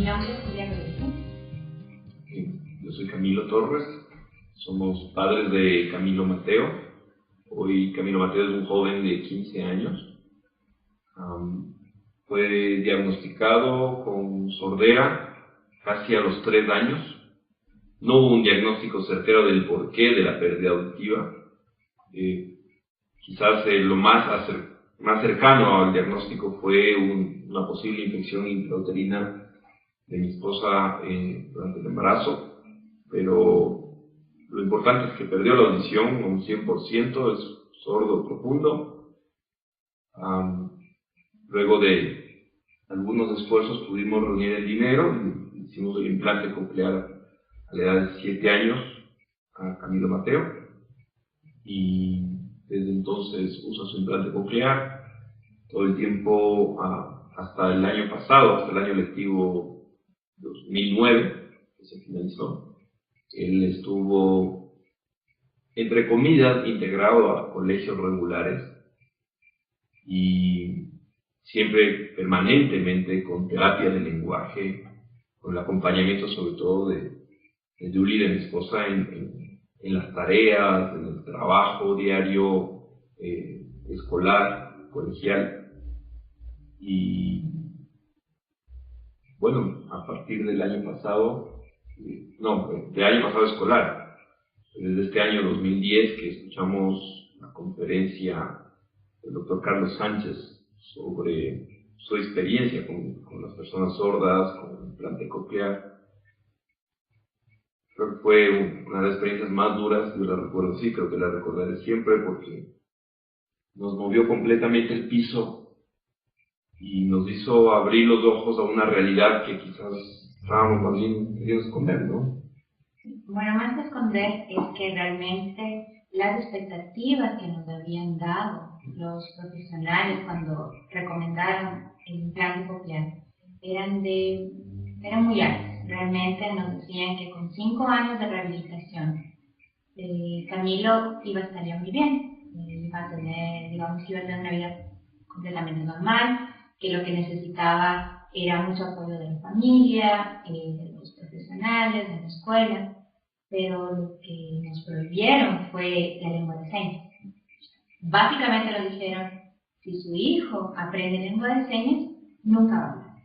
Mi nombre es Julia Rodríguez. Yo soy Camilo Torres, somos padres de Camilo Mateo. Hoy Camilo Mateo es un joven de 15 años. Fue diagnosticado con sordera casi a los 3 años. No hubo un diagnóstico certero del porqué de la pérdida auditiva. Quizás lo más cercano al diagnóstico fue una posible infección intrauterina de mi esposa durante el embarazo, pero lo importante es que perdió la audición un 100%, es sordo profundo. Luego de algunos esfuerzos pudimos reunir el dinero y hicimos el implante coclear a la edad de 7 años a Camilo Mateo, y desde entonces usa su implante coclear todo el tiempo hasta el año pasado, hasta el año lectivo 2009, que se finalizó. Él estuvo, entre comillas, integrado a colegios regulares y siempre permanentemente con terapia de lenguaje, con el acompañamiento sobre todo de Julie, de mi esposa, en las tareas, en el trabajo diario, escolar, colegial. Y bueno, a partir del año pasado, del año pasado escolar, desde este año 2010 que escuchamos la conferencia del doctor Carlos Sánchez sobre su experiencia con las personas sordas, con el implante coclear. Creo que fue una de las experiencias más duras, yo la recuerdo, sí, creo que la recordaré siempre porque nos movió completamente el piso y nos hizo abrir los ojos a una realidad que quizás estábamos más bien queriendo esconder, ¿no? Bueno, más que esconder es que realmente las expectativas que nos habían dado los profesionales cuando recomendaron el implante coclear eran muy altas. Realmente nos decían que con 5 años de rehabilitación Camilo iba a estar ya muy bien, iba a tener una vida completamente normal, que lo que necesitaba era mucho apoyo de la familia, de los profesionales, de la escuela, pero lo que nos prohibieron fue la lengua de señas. Básicamente nos dijeron, si su hijo aprende lengua de señas, nunca va a hablar.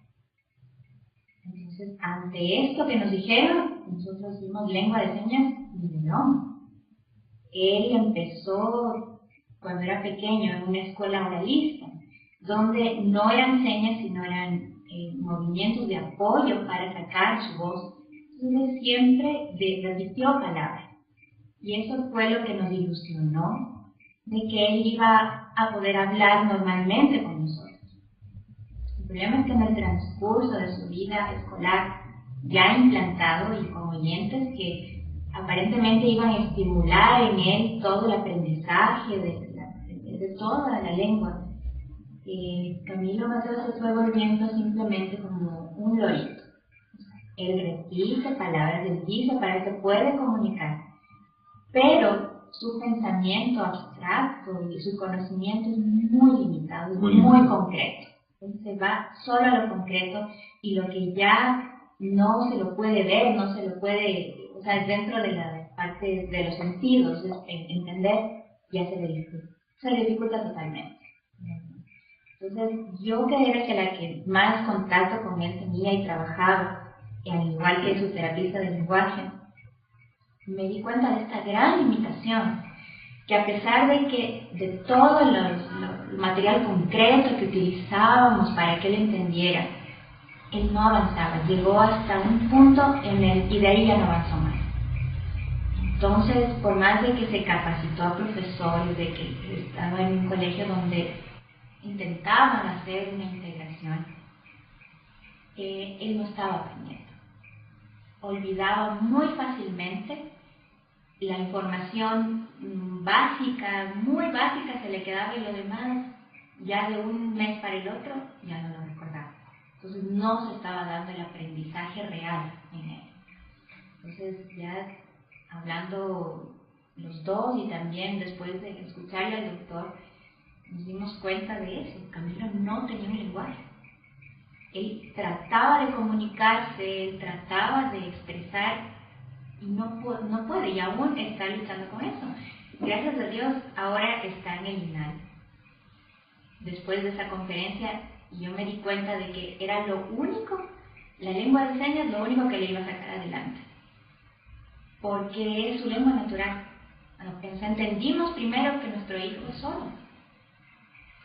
Entonces, ante esto que nos dijeron, nosotros hicimos lengua de señas de broma. Él empezó cuando era pequeño en una escuela oralista, donde no eran señas, sino eran movimientos de apoyo para sacar su voz. Entonces siempre repitió palabras. Y eso fue lo que nos ilusionó, de que él iba a poder hablar normalmente con nosotros. El problema es que en el transcurso de su vida escolar, ya implantado y con oyentes que aparentemente iban a estimular en él todo el aprendizaje de toda la lengua, Camilo Mateo se fue volviendo simplemente como un lorito. Él repite palabras, él dice para que puede comunicar, pero su pensamiento abstracto y su conocimiento es muy limitado, muy concreto. Entonces se va solo a lo concreto y lo que ya no se lo puede ver, no se lo puede, o sea, dentro de la parte de los sentidos, entender, ya se le dificulta totalmente. Entonces, yo que era la que más contacto con él tenía y trabajaba, al igual que su terapista de lenguaje, me di cuenta de esta gran limitación, que a pesar de que de todo el material concreto que utilizábamos para que él entendiera, él no avanzaba, llegó hasta un punto y de ahí ya no avanzó más. Entonces, por más de que se capacitó a profesores, de que estaba en un colegio donde intentaban hacer una integración, él no estaba aprendiendo. Olvidaba muy fácilmente la información básica, muy básica, se le quedaba, y lo demás, ya de un mes para el otro, ya no lo recordaba. Entonces no se estaba dando el aprendizaje real en él. Entonces ya hablando los dos y también después de escucharle al doctor, nos dimos cuenta de eso. Camilo no tenía un lenguaje. Él trataba de comunicarse, él trataba de expresar y no puede, y aún está luchando con eso. Gracias a Dios, ahora está en el INAL. Después de esa conferencia, yo me di cuenta de que era lo único, la lengua de señas, lo único que le iba a sacar adelante. Porque es su lengua natural. Entendimos primero que nuestro hijo es sordo.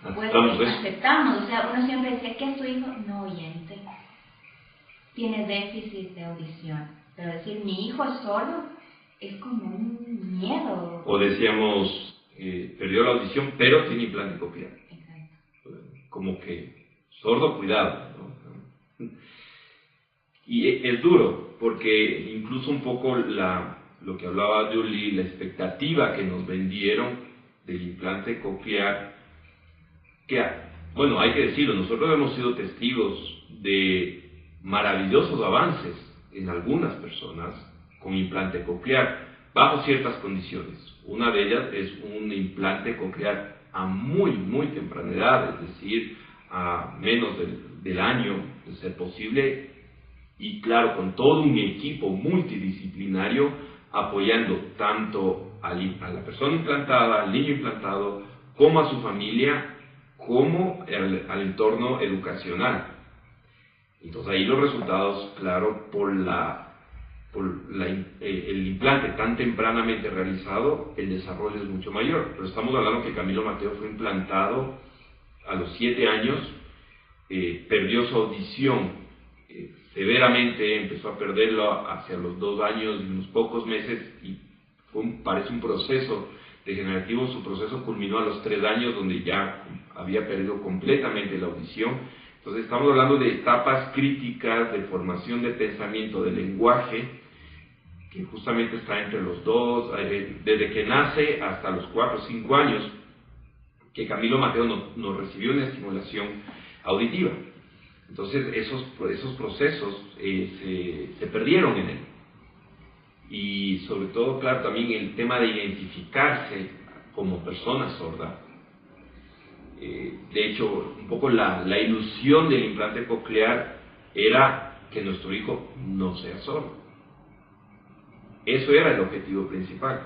Aceptamos, o sea, uno siempre decía, ¿qué es tu hijo? No oyente. Tiene déficit de audición. Pero decir, mi hijo es sordo, es como un miedo. O decíamos, perdió la audición, pero tiene implante coclear. Exacto. Como que, sordo, cuidado, ¿no? Y es duro, porque incluso un poco lo que hablaba Julie, la expectativa que nos vendieron del implante coclear, que, bueno, hay que decirlo, nosotros hemos sido testigos de maravillosos avances en algunas personas con implante coclear, bajo ciertas condiciones. Una de ellas es un implante coclear a muy temprana edad, es decir, a menos del año, de ser posible, y claro, con todo un equipo multidisciplinario apoyando tanto a la persona implantada, al niño implantado, como a su familia, como al entorno educacional. Entonces ahí los resultados, claro, por el implante tan tempranamente realizado, el desarrollo es mucho mayor. Pero estamos hablando que Camilo Mateo fue implantado a los 7 años, perdió su audición severamente, empezó a perderlo hacia los 2 años y unos pocos meses, y parece un proceso degenerativo. Su proceso culminó a los 3 años, donde ya había perdido completamente la audición. Entonces estamos hablando de etapas críticas de formación de pensamiento, de lenguaje, que justamente está entre los 2, desde que nace hasta los 4 o 5 años, que Camilo Mateo nos recibió una estimulación auditiva. Entonces esos procesos se perdieron en él. Y sobre todo, claro, también el tema de identificarse como persona sorda. De hecho, un poco la ilusión del implante coclear era que nuestro hijo no sea sordo. Eso era el objetivo principal,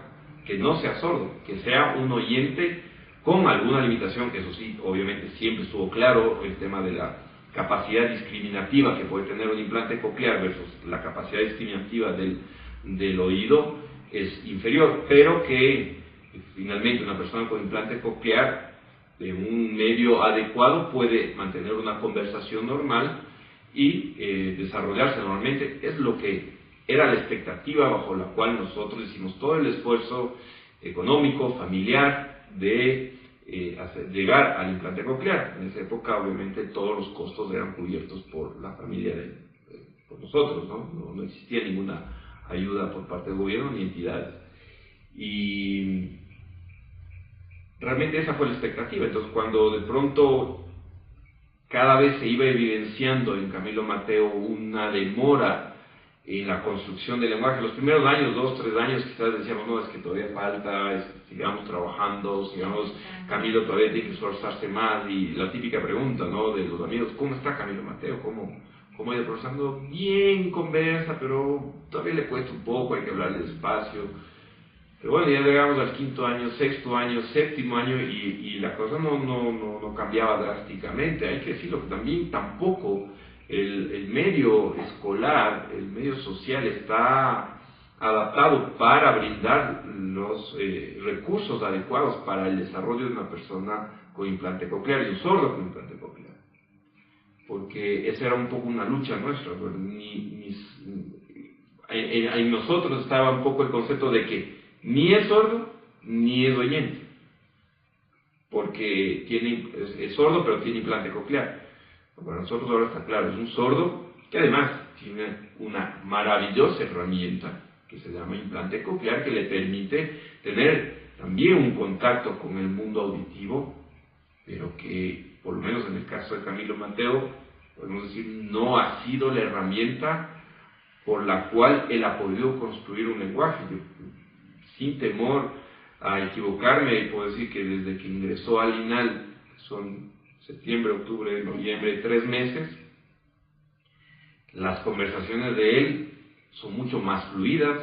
que no sea sordo, que sea un oyente con alguna limitación. Eso sí, obviamente siempre estuvo claro el tema de la capacidad discriminativa que puede tener un implante coclear versus la capacidad discriminativa del oído es inferior, pero que finalmente una persona con implante coclear de un medio adecuado puede mantener una conversación normal y desarrollarse normalmente. Es lo que era la expectativa bajo la cual nosotros hicimos todo el esfuerzo económico, familiar, de llegar al implante coclear. En esa época, obviamente, todos los costos eran cubiertos por la familia, por nosotros, ¿no? No existía ninguna ayuda por parte del gobierno ni entidades. Y realmente esa fue la expectativa. Entonces, cuando de pronto cada vez se iba evidenciando en Camilo Mateo una demora en la construcción del lenguaje, los primeros años, 2, 3 años, quizás decíamos, no, es que todavía falta, sigamos trabajando, Camilo todavía tiene que esforzarse más, y la típica pregunta, ¿no?, de los amigos, ¿cómo está Camilo Mateo? ¿Cómo ha ido progresando? Bien, conversa, pero todavía le cuesta un poco, hay que hablarle despacio. Pero bueno, ya llegamos al 5.º año, 6.º año, 7.º año, y la cosa no cambiaba drásticamente. Hay que decirlo que también tampoco el medio escolar, el medio social está adaptado para brindar los recursos adecuados para el desarrollo de una persona con implante coclear y un sordo con implante coclear. Porque esa era un poco una lucha nuestra. En nosotros estaba un poco el concepto de que ni es sordo ni es oyente, porque es sordo pero tiene implante coclear. Para nosotros ahora está claro, es un sordo que además tiene una maravillosa herramienta que se llama implante coclear, que le permite tener también un contacto con el mundo auditivo, pero que, por lo menos en el caso de Camilo Mateo, podemos decir, no ha sido la herramienta por la cual él ha podido construir un lenguaje. Yo, sin temor a equivocarme, puedo decir que desde que ingresó al INAL, son septiembre, octubre, noviembre, 3 meses, Las conversaciones de él son mucho más fluidas,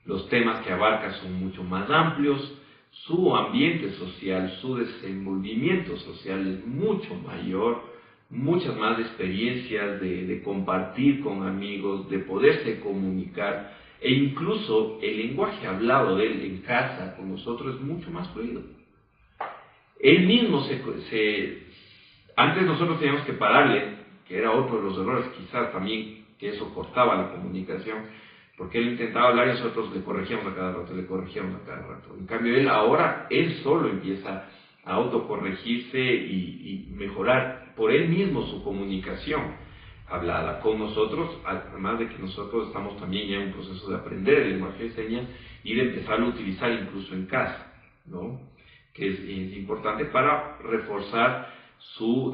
los temas que abarca son mucho más amplios, su ambiente social, su desenvolvimiento social es mucho mayor, muchas más experiencias de compartir con amigos, de poderse comunicar, e incluso el lenguaje hablado de él en casa con nosotros es mucho más fluido. Él mismo antes nosotros teníamos que pararle, que era otro de los errores quizás también, que eso cortaba la comunicación, porque él intentaba hablar y nosotros le corregíamos a cada rato, En cambio él solo empieza a autocorregirse y mejorar por él mismo su comunicación hablada con nosotros, además de que nosotros estamos también ya en un proceso de aprender el lenguaje de señas y de empezarlo a utilizar incluso en casa, ¿no? Que es importante para reforzar su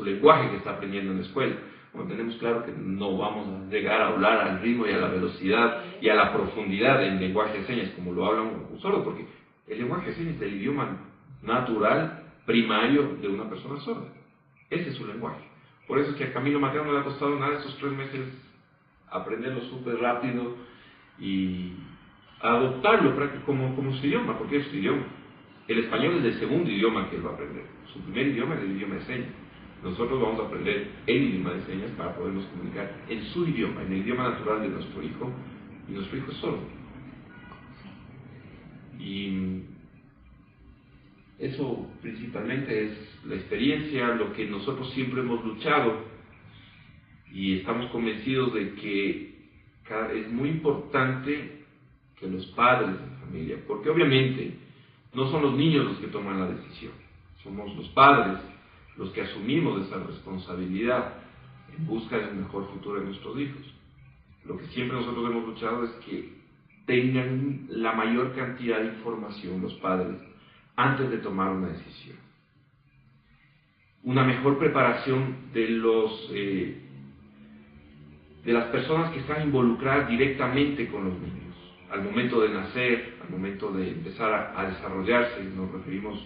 lenguaje que está aprendiendo en la escuela. Bueno, tenemos claro que no vamos a llegar a hablar al ritmo y a la velocidad y a la profundidad del lenguaje de señas como lo habla un sordo, porque el lenguaje de señas es el idioma natural, primario de una persona sorda. Ese es su lenguaje. Por eso es que a Camilo Mateo no le ha costado nada esos 3 meses aprenderlo súper rápido y adoptarlo como su idioma, porque es su idioma. El español es el segundo idioma que él va a aprender. Su primer idioma es el idioma de señas. Nosotros vamos a aprender el idioma de señas para podernos comunicar en su idioma, en el idioma natural de nuestro hijo, y nuestro hijo es sordo. Y eso principalmente es la experiencia, lo que nosotros siempre hemos luchado, y estamos convencidos de que es muy importante que los padres de familia, porque obviamente no son los niños los que toman la decisión, somos los padres los que asumimos esa responsabilidad en busca del mejor futuro de nuestros hijos. Lo que siempre nosotros hemos luchado es que tengan la mayor cantidad de información los padres antes de tomar una decisión. Una mejor preparación de las personas que están involucradas directamente con los niños. Al momento de nacer, al momento de empezar a desarrollarse, nos referimos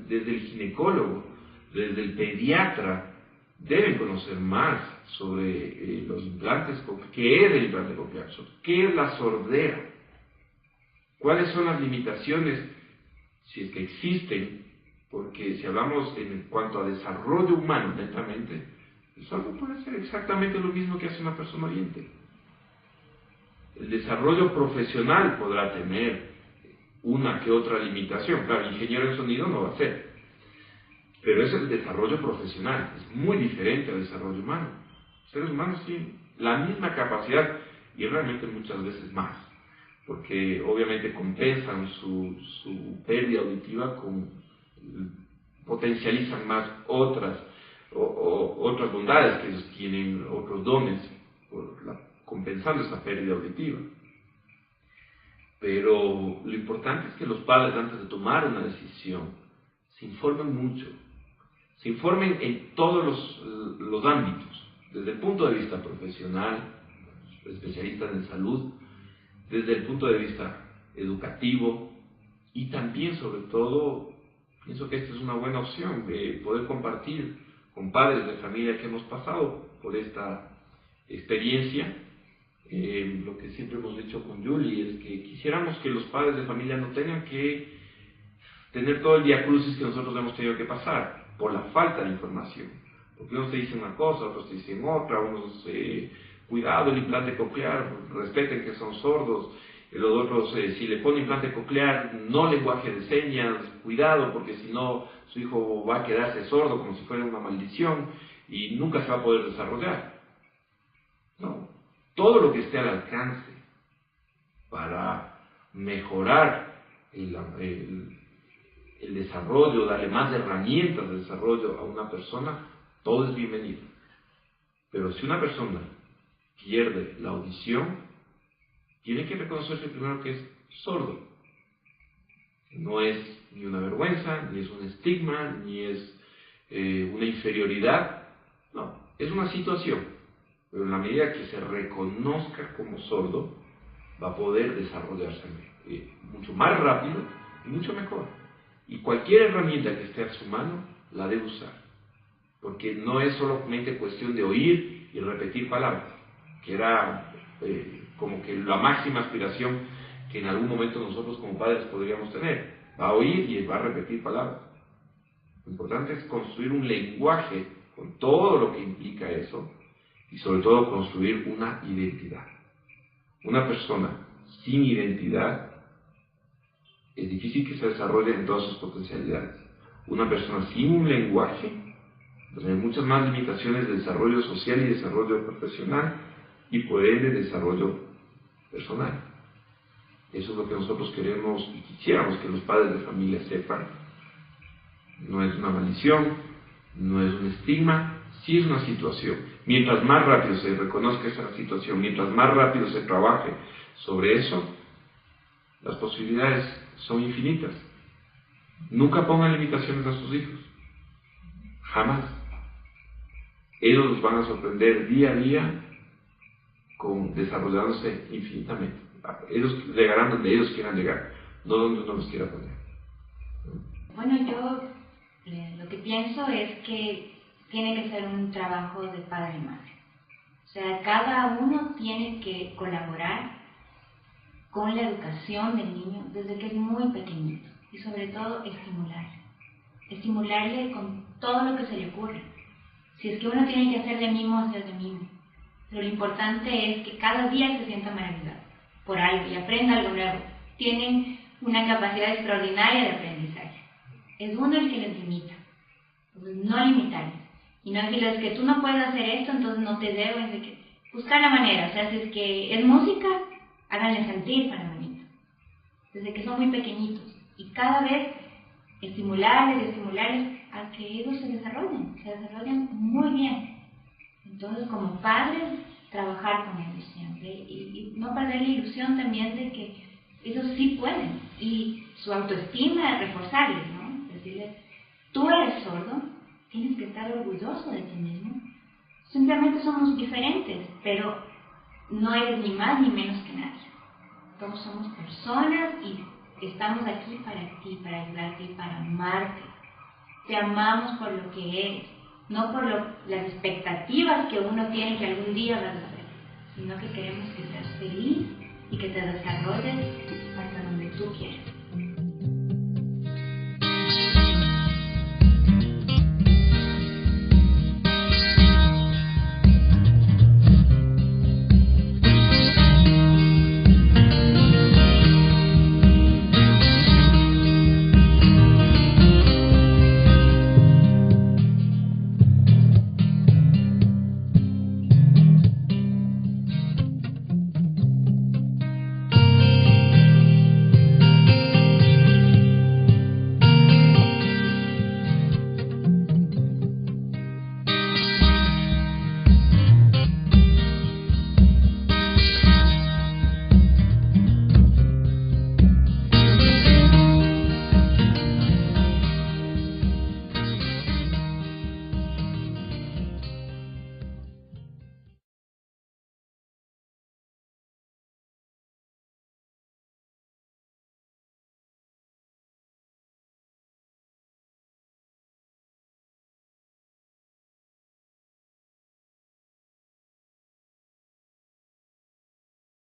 desde el ginecólogo, desde el pediatra, deben conocer más sobre los implantes, qué es el implante coclear, qué es la sordera, cuáles son las limitaciones, si es que existen, porque si hablamos en cuanto a desarrollo humano netamente, el sordo puede ser exactamente lo mismo que hace una persona oyente. El desarrollo profesional podrá tener una que otra limitación, claro, el ingeniero en sonido no va a ser, pero es el desarrollo profesional, es muy diferente al desarrollo humano. Los seres humanos tienen la misma capacidad y realmente muchas veces más, porque obviamente compensan su pérdida auditiva potencializan más otras bondades que ellos tienen, otros dones, compensando esa pérdida auditiva. Pero lo importante es que los padres, antes de tomar una decisión, se informen mucho, se informen en todos los ámbitos, desde el punto de vista profesional, especialistas en salud, desde el punto de vista educativo, y también, sobre todo, pienso que esta es una buena opción de poder compartir con padres de familia que hemos pasado por esta experiencia. Lo que siempre hemos dicho con Julie es que quisiéramos que los padres de familia no tengan que tener todo el viacrucis que nosotros hemos tenido que pasar por la falta de información, porque unos te dicen una cosa, otros te dicen otra, unos cuidado el implante coclear, respeten que son sordos, los otros si le pone implante coclear no lenguaje de señas, cuidado porque si no su hijo va a quedarse sordo como si fuera una maldición y nunca se va a poder desarrollar. No, todo lo que esté al alcance para mejorar el desarrollo, darle más herramientas de desarrollo a una persona, todo es bienvenido. Pero si una persona pierde la audición, tiene que reconocerse primero que es sordo. No es ni una vergüenza, ni es un estigma, ni es una inferioridad. No, es una situación. Pero en la medida que se reconozca como sordo, va a poder desarrollarse mucho más rápido y mucho mejor. Y cualquier herramienta que esté a su mano, la debe usar. porque no es solamente cuestión de oír y repetir palabras, que era como que la máxima aspiración que en algún momento nosotros como padres podríamos tener. Va a oír y va a repetir palabras. Lo importante es construir un lenguaje con todo lo que implica eso y sobre todo construir una identidad. Una persona sin identidad es difícil que se desarrolle en todas sus potencialidades. Una persona sin un lenguaje tiene muchas más limitaciones de desarrollo social y desarrollo profesional y por ende desarrollo personal. Eso es lo que nosotros queremos y quisiéramos que los padres de familia sepan. No es una maldición, no es un estigma, sí es una situación. Mientras más rápido se reconozca esa situación, mientras más rápido se trabaje sobre eso, las posibilidades son infinitas. Nunca pongan limitaciones a sus hijos. Jamás. Ellos los van a sorprender día a día desarrollándose infinitamente. Ellos llegarán donde ellos quieran llegar, no donde uno los quiera poner. Bueno, yo lo que pienso es que tiene que ser un trabajo de padre y madre. O sea, cada uno tiene que colaborar con la educación del niño desde que es muy pequeñito y sobre todo estimularle con todo lo que se le ocurre. Si es que uno tiene que hacer de mimo, hacer de mimo. Pero lo importante es que cada día se sienta maravillado por algo y aprenda algo nuevo. Tienen una capacidad extraordinaria de aprendizaje. Es uno el que les limita. Entonces, no limitarles. Y no decirles que tú no puedes hacer esto, entonces no te debo. Buscar la manera. O sea, si es que es música, háganle sentir para la manita. Desde que son muy pequeñitos. Y cada vez estimularles a que ellos se desarrollen muy bien. Entonces, como padres, trabajar con ellos siempre y no perder la ilusión también de que ellos sí pueden y su autoestima reforzarles, ¿no? Decirles, tú eres sordo, tienes que estar orgulloso de ti mismo. Simplemente somos diferentes, pero no eres ni más ni menos que nadie. Todos somos personas y estamos aquí para ti, para ayudarte y para amarte. Te amamos por lo que eres, no por las expectativas que uno tiene que algún día vas a hacer, sino que queremos que seas feliz y que te desarrolles hasta donde tú quieras.